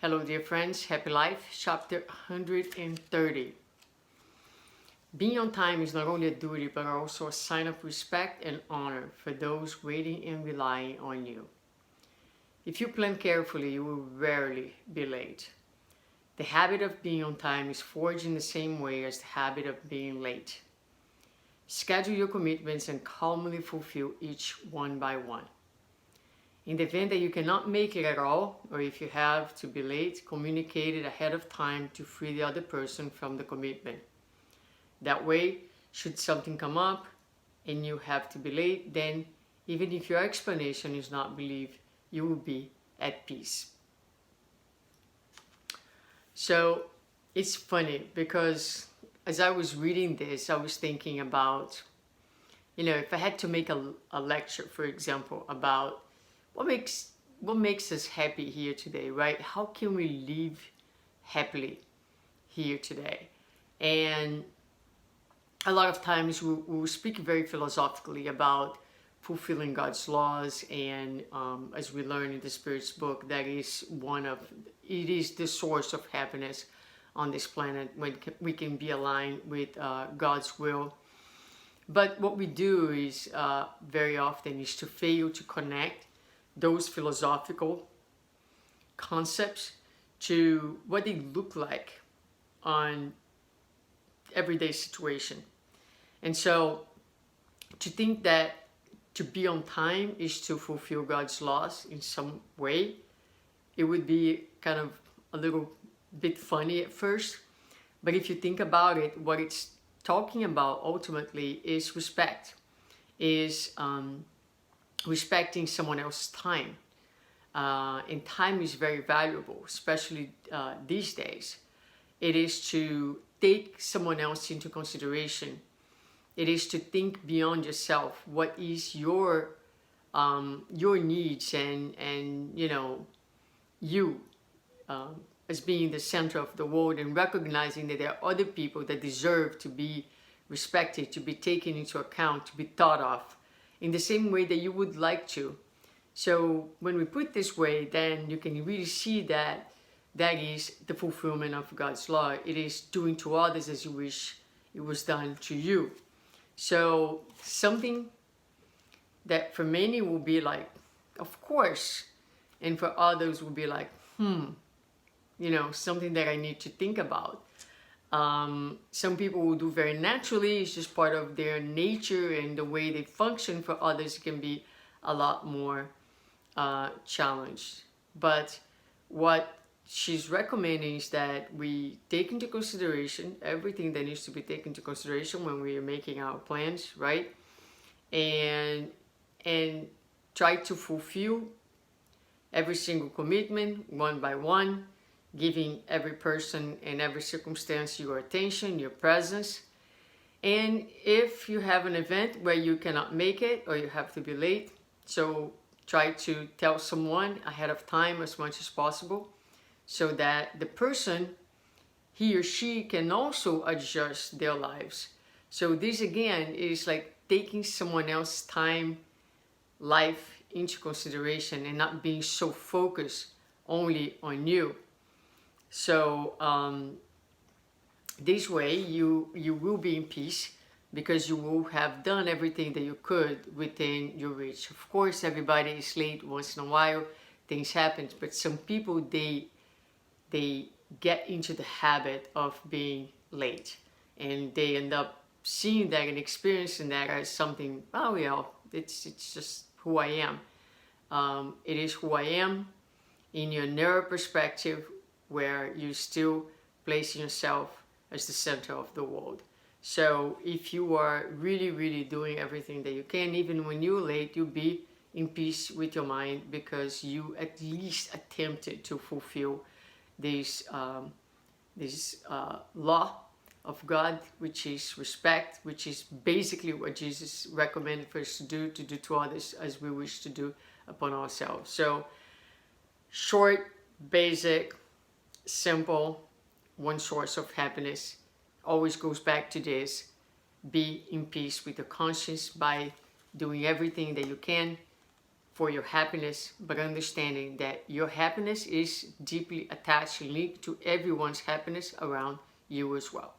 Hello dear friends, Happy Life, chapter 130. Being on time is not only a duty but also a sign of respect and honor for those waiting and relying on you. If you plan carefully, you will rarely be late. The habit of being on time is forged in the same way as the habit of being late. Schedule your commitments and calmly fulfill each one by one. In the event that you cannot make it at all, or if you have to be late, communicate it ahead of time to free the other person from the commitment. That way, should something come up and you have to be late, then even if your explanation is not believed, you will be at peace. So it's funny because as I was reading this, I was thinking about, if I had to make a lecture, for example, about what makes us happy here today, right? How can we live happily here today? And a lot of times we speak very philosophically about fulfilling God's laws, and as we learn in the Spirit's book, it is the source of happiness on this planet when we can be aligned with God's will. But what we do is very often is to fail to connect those philosophical concepts to what they look like on everyday situation. And so to think that to be on time is to fulfill God's laws in some way, it would be kind of a little bit funny at first. But if you think about it, what it's talking about ultimately is respect, is respecting someone else's time. And time is very valuable, especially these days. It is to take someone else into consideration. It is to think beyond yourself. What is your needs and you as being the center of the world, and recognizing that there are other people that deserve to be respected, to be taken into account, to be thought of in the same way that you would like to. So when we put this way, then you can really see that that is the fulfillment of God's law. It is doing to others as you wish it was done to you. So something that for many will be like, of course, and for others will be like, something that I need to think about. Some people will do very naturally. It's just part of their nature and the way they function. For others, it can be a lot more challenged. But what she's recommending is that we take into consideration everything that needs to be taken into consideration when we are making our plans, right? And try to fulfill every single commitment one by one, giving every person and every circumstance your attention, your presence. And if you have an event where you cannot make it or you have to be late, so try to tell someone ahead of time as much as possible so that the person, he or she, can also adjust their lives. So this again is like taking someone else's time, life into consideration and not being so focused only on you. So this way you will be in peace because you will have done everything that you could within your reach. Of course, everybody is late once in a while, things happen, but some people, they get into the habit of being late and they end up seeing that and experiencing that as something, oh yeah, it's just who I am. It is who I am in your narrow perspective, where you're still placing yourself as the center of the world. So if you are really, really doing everything that you can, even when you're late, you'll be in peace with your mind because you at least attempted to fulfill this law of God, which is respect, which is basically what Jesus recommended for us to do to others as we wish to do upon ourselves. So short, basic, simple, one source of happiness always goes back to this: be in peace with your conscience by doing everything that you can for your happiness, but understanding that your happiness is deeply attached, linked to everyone's happiness around you as well.